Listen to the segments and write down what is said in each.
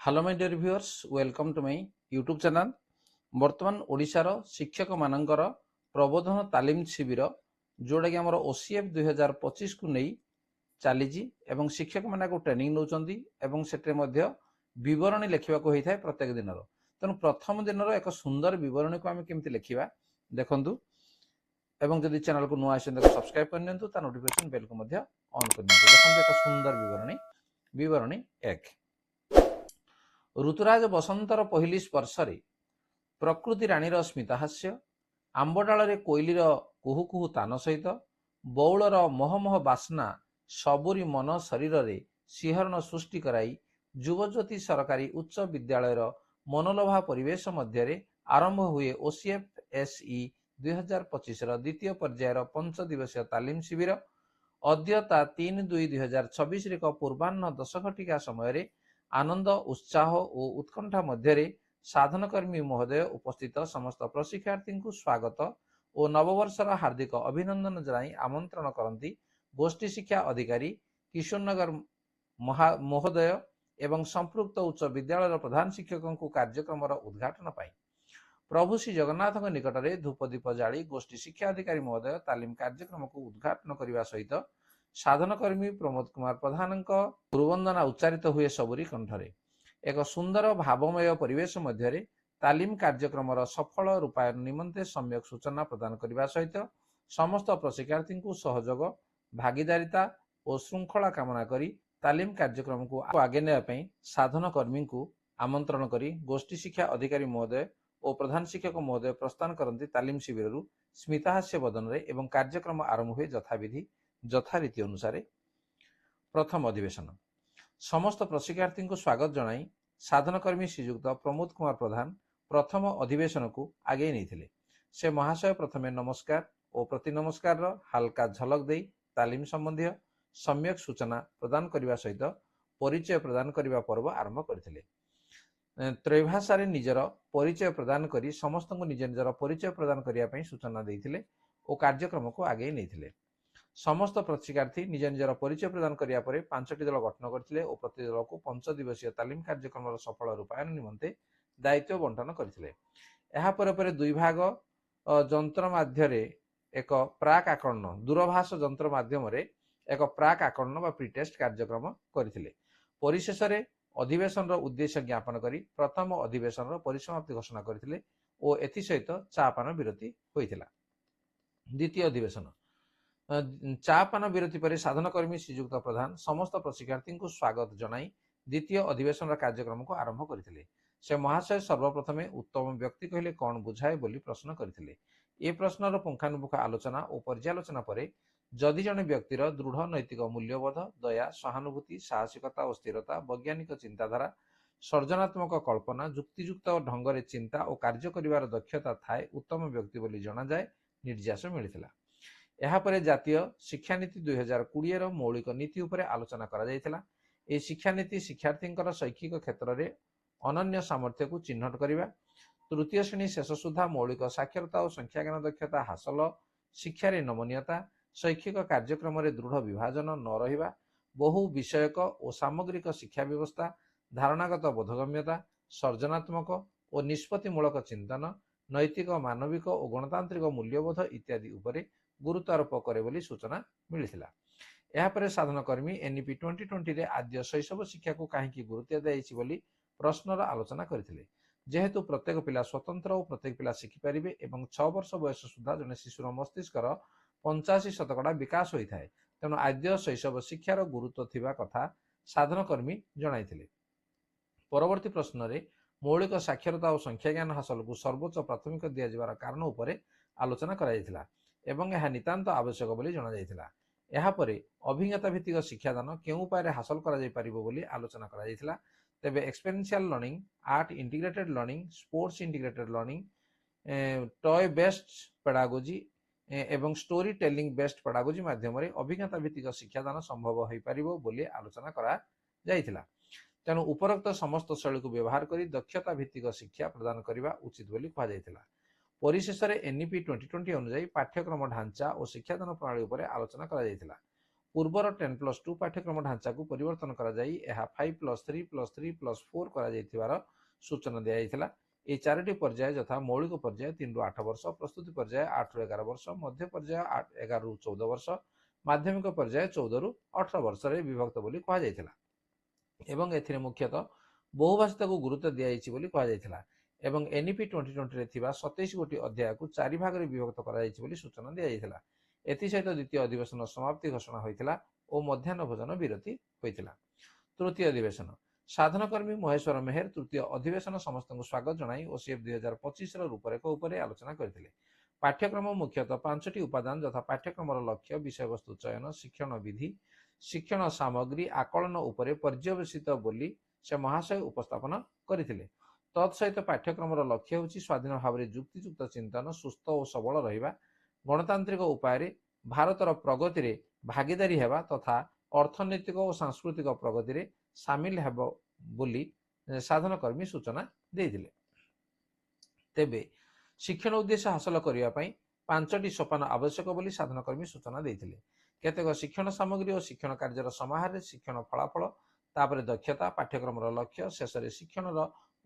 Hello my dear viewers, welcome to my YouTube channel. वर्तमान ओडिशार शिक्षक मानकर प्रबोधन तालीम शिविर जोड़ा कि आमर ओसीएफ 2025 को नहीं चली एवं शिक्षक मान ट्रेनिंग नौकरी से बरणी लिखा होता है प्रत्येक दिन। तेणु प्रथम दिन एक सुंदर बरणी को आम केमती लिखा देखूँ एवं जदि चैनल को नुआ आसे सब्सक्राइब करनी नोटिफिकेशन बेल को ऑन कर देखो एक सुंदर बरणी एक। ऋतुराज बसंतर पहली स्पर्शरे प्रकृति राणीर स्मितहास्य आंबडाल कोईलीर कुहू कुहू तान सहित बौलर महमह बास्ना सबुरी मन शरीर में शिहरण सृष्टि कराई युवज्योति सरकारी उच्च विद्यालयर मनोलोभा परिवेश मध्य आरंभ हुए ओसीएफ एसई 2025 द्वितीय पर्यायर 5 दिवसीय तालीम शिविर अद्यता 3/2/2026 एक पूर्वाह्न 10 घटिका समय आनंद उत्साह और उत्कंठा मध्य साधनकर्मी महोदय उपस्थित समस्त प्रशिक्षार्थी को स्वागत और नववर्षर हार्दिक अभिनंदन जनाई आमंत्रण करती गोष्ठी शिक्षा अधिकारी किशोरनगर महोदय एवं संपृक्त उच्च विद्यालय प्रधान शिक्षकों को कार्यक्रम उद्घाटन पाई प्रभु श्री जगन्नाथ निकट में धूपदीप जाली गोष्ठी शिक्षा अधिकारी महोदय तालीम कार्यक्रम को उद्घाटन करने सहित साधनकर्मी प्रमोद कुमार प्रधान गुरुवंदना उच्चारित हुए सबुरी कंठरे एक सुंदर भावमय परिवेश मध्य तालीम कार्यक्रम सफल रूपायन निमंते सम्यक सूचना प्रदान करने सहित समस्त प्रशिक्षार्थी को सहयोग भागीदारिता और श्रृंखला कामना करी तालीम कार्यक्रम को आगे नापी साधनकर्मी को आमंत्रण करी गोष्ठी शिक्षा अधिकारी महोदय और प्रधान शिक्षक महोदय प्रस्थान करती तालीम शिविर स्मितहास्य बदन एवं कार्यक्रम आरंभ हुए यथाविधि यथारीति अनुसार। प्रथम अधिवेशन समस्त प्रशिक्षार्थी को स्वागत जनाई साधनकर्मी श्रीयुक्त प्रमोद कुमार प्रधान प्रथम अधिवेशन को आगे नहीं से महाशय प्रथमे नमस्कार और प्रति नमस्कार हालका झलक दे तालीम संबंधी सम्यक सूचना प्रदान करने सहित परिचय प्रदान करने पर्व आरंभ करते त्रैभाषा निजर परिचय प्रदान करी समस्त को निज निजर परिचय प्रदान करने सूचना देते और कार्यक्रम को आगे नहीं समस्त प्रशिक्षार्थी निज निजर परिचय प्रदान करने पर 5टी दल गठन करते और प्रति दल को 5 दिवसीय तालीम कार्यक्रम सफल रूपायन निमंते दायित्व बंटन करते दुई भाग जंत्र माध्यम एक प्राक आकलन दूरभाष जंत्र माध्यम एक प्राक आकलन बा प्रीटेस्ट कार्यक्रम करते परिशेष अधिवेशन उद्देश्य ज्ञापन करी प्रथम अधिवेशन परिसमाप्ति घोषणा करते और एसहित चापान विरति होता। द्वितीय अधिवेशन चापान विरति पर साधनकर्मी श्रीयुक्त प्रधान समस्त प्रशिक्षार्थी को स्वागत जनाई द्वितीय अधिवेशन कार्यक्रम को आरंभ करते से महाशय सर्वप्रथमे उत्तम व्यक्ति कहले कौन बुझाए बोली प्रश्न करते ए प्रश्नर पुंखानुपुंख आलोचना और पर्यालोचना पर जदि जने व्यक्तिर दृढ़ नैतिक मूल्यबोध दया सहानुभूति साहसिकता और स्थिरता वैज्ञानिक चिंताधारा सर्जनात्मक कल्पना जुक्तियुक्त ढंग से चिंता और कार्य करिवार दक्षता थाए उत्तम व्यक्ति बोली जना जाए निर्यास मिलता। यापर जातीय शिक्षानीति 2020 मौलिक नीति उपर आलोचना करा जायतिला। ए शिक्षानीति शिक्षार्थी शैक्षिक क्षेत्र में अनन्य सामर्थ्य को चिन्हट करने तृतीय श्रेणी शेष सुधा मौलिक साक्षरता और संख्याज्ञान दक्षता हासिल शिक्षा नमनीयता शैक्षिक कार्यक्रम में दृढ़ विभाजन न रहिबा बहु विषयक और सामग्रिक शिक्षा व्यवस्था धारणागत बोधगम्यता सर्जनात्मक और निष्पत्तिमूलक चिंतन नैतिक मानविक और गणतांत्रिक मूल्यबोध इत्यादि उपरे गुरुत्व आरोप करे बोली सूचना मिलता। यापर साधनकर्मी एनईपी 2020 रे आद्य शैशव शिक्षा को कहीं गुरुत्व दिया बोली प्रश्नर आलोचना करते जेहेतु प्रत्येक पिला स्वतंत्र और प्रत्येक पिला शिखिपारे और 6 वर्ष बयस सुधा जने शिशुर मस्तिष्कर 85% विकास होता है तेणु आद्य शैशव शिक्षार गुरुत्व थिबा कथा साधनकर्मी जणाइथिले। परवर्ती प्रश्न रे मौलिक साक्षरता और संख्याज्ञान हासिल को सर्वोच्च प्राथमिक दिया जावार कारण उपरे आलोचना करा जायतिला एवं यह नितांत आवश्यक बोली जणा जायतिला। यहा परे अभिज्ञता भित्तिक शिक्षादान केउ उपाय हासिल करा जाय परिबो बोली आलोचना करा जायतिला। तेबे experiential learning art integrated learning sports integrated learning toy based pedagogy एवं स्टोरी टेलिंग बेस्ड पेडागोजी माध्यम अभिज्ञता भित्तिक शिक्षादान संभव हो पारिबो बोली आलोचना करा जायतिला। तेणु उपरोक्त समस्त शैली को व्यवहार करी दक्षता भित्तिक शिक्षा प्रदान करने उचित बोली कहा जायतिला। परिशेष एनईपी 2020 अनुसार पाठ्यक्रम ढांचा और शिक्षादान प्रणाली उपर आलोचना करा जायतिला। पूर्वर 10+2 पाठ्यक्रम ढांचा को परिवर्तन करा जाई एहा 5+3+3+4 करा जाइथिबार सूचना दिया जाइथिला। ए चारोटी पर्याय यथा मौलिक पर्याय 3 ରୁ 8 वर्ष, प्रस्तुति पर्याय 8 ରୁ 11 वर्ष, मध्य पर्याय 11 ରୁ 14 वर्ष, माध्यमिक पर्याय 14 ରୁ 18 वर्ष रे विभक्त बोली कहा जाइथिला। एवं एथिरे मुख्यतः बहुभाषिता को गुरुत्व दिया जाइछि बोली कहा जाइथिला। एवं एनईपी 2020 रे थिबा 27 गोटी अध्याय को 4 भाग रे विभक्त करा जाइछि बोली सूचना दिया जाइथिला। एथि सहित द्वितीय अधिवेशन समाप्ति घोषणा होइथिला और मध्याह्न भोजन विरति होइथिला। तृतीय अधिवेशन साधनकर्मी महेश्वर मेहर तृतीय अधिवेशन समस्त को स्वागत जनाई ओसीएफ 2025 रूपरेख उपर आलोचना करथिले। पाठ्यक्रम मुख्यतः 5टी उपादान यथा पाठ्यक्रम लक्ष्य, विषय वस्तु चयन, शिक्षण विधि, शिक्षण सामग्री, आकलन उपरे पर्यवेसित बोली से महाशय उपस्थापन करथिले। तत्सहित पाठ्यक्रम लक्ष्य होछि स्वाधीन भाव में युक्तियुक्त चिंतन, सुस्थ और सबल रहिबा, गणतांत्रिक उपाय भारतर प्रगति रे भागीदारी हेबा तथा अर्थनैतिक और सांस्कृतिक प्रगति रे सामिल हेबा बोली साधनकर्मी सूचना देइथिले। तेबे शिक्षण उद्देश्य हासिल करिया पई 5टी सोपान आवश्यक बोली साधनकर्मी सूचना देइथिले। केतेक शिक्षण सामग्री और शिक्षण कार्यर समाहार शिक्षण फलाफल, तापर दक्षता, पाठ्यक्रम लक्ष्य, शेष शिक्षण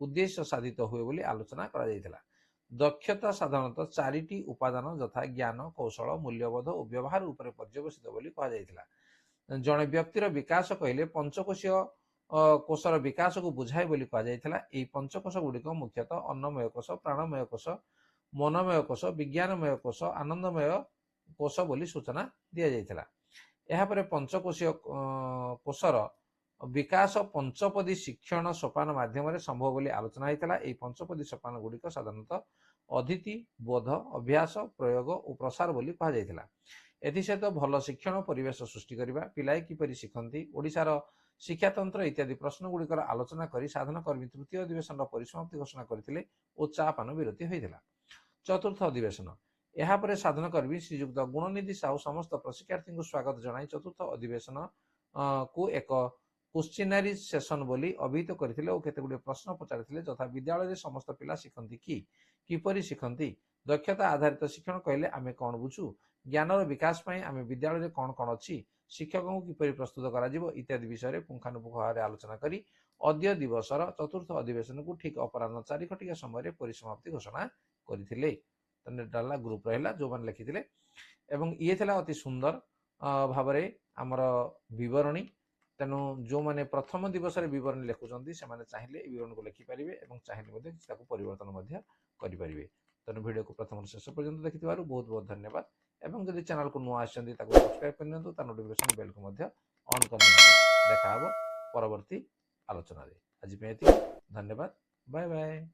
उद्देश्य साधित हुए बोली आलोचना करा जाइथिला। दक्षता साधारणतः 4टी उपादान यथा ज्ञान, कौशल, मूल्यबोध और व्यवहार उपर पर्यवेसित बोली कहा जाइथिला। जड़े व्यक्तिर विकास कहले पंचकोशीय कोशर विकास को बुझाए बोली कहा जाइथिला। एई पंचकोश गुड़िक मुख्यतः अन्नमय कोश, प्राणमय कोश, मनमय कोश, विज्ञानमय कोश, आनंदमय कोश बोली सूचना दिया जाइथिला। एहा परे पंचकोशीय कोशर विकास पंचपदी शिक्षण सोपान माध्यम संभव बोली आलोचना होता। यह पंचपदी सोपान गुड़िक साधारणतः अदिति, बोध, अभ्यास, प्रयोग और प्रसार बोली कहा जाइथिला। एसत भल शिक्षण परिवेश सृष्टि करने, पिलाए किपरि शिखती, ओडिशार शिक्षातंत्र इत्यादि प्रश्न गुड़िकर आलोचना कर साधनकर्मी तृतीय अधिवेशन परिसमाप्ति घोषणा करते और चा पान विरति होता। चतुर्थ अधिवेशन यापर साधनकर्मी श्रीयुक्त गुणनिधि साहू समस्त प्रशिक्षार्थी को स्वागत जनाई चतुर्थ अधिवेशन को एक क्वेश्चनरी सेशन बोली अभिहित करथिले और केतेगुडे प्रश्न पचारिथिले तथा विद्यालय रे समस्त पिला शिखंती किपरि शिखंती, दक्षता आधारित शिक्षण कहले आमे कोन बुझू, ज्ञानर विकास पई आमे विद्यालय रे कोन कोन अछि, शिक्षकों को किपरि प्रस्तुत करा जिवो इत्यादि विषय रे पुंखानुपुंख भाव आलोचना करी अद्य दिवसर चतुर्थ अधिवेशन को ठीक अपराह्न 4 घटिका समय परिसमाप्ति घोषणा करथिले। तने डाला ग्रुप रहला जो मान लिखिथिले एवं ये थिला अति सुंदर भाव रे हमर विवरणी। तेणु जो माने प्रथम दिवस बरणी लिखुंट से चाहिए बरणी को लिखिपारे और चाहिए परिवर्तन करें। तेणु वीडियो को प्रथम शेष पर्यंत देखि बहुत बहुत धन्यवाद। एवं जदि चैनल को नुआ सब्सक्राइब करनी नोटिफिकेशन बेल को ऑन कर देखा परवर्ती आलोचना। आज धन्यवाद। Bye bye.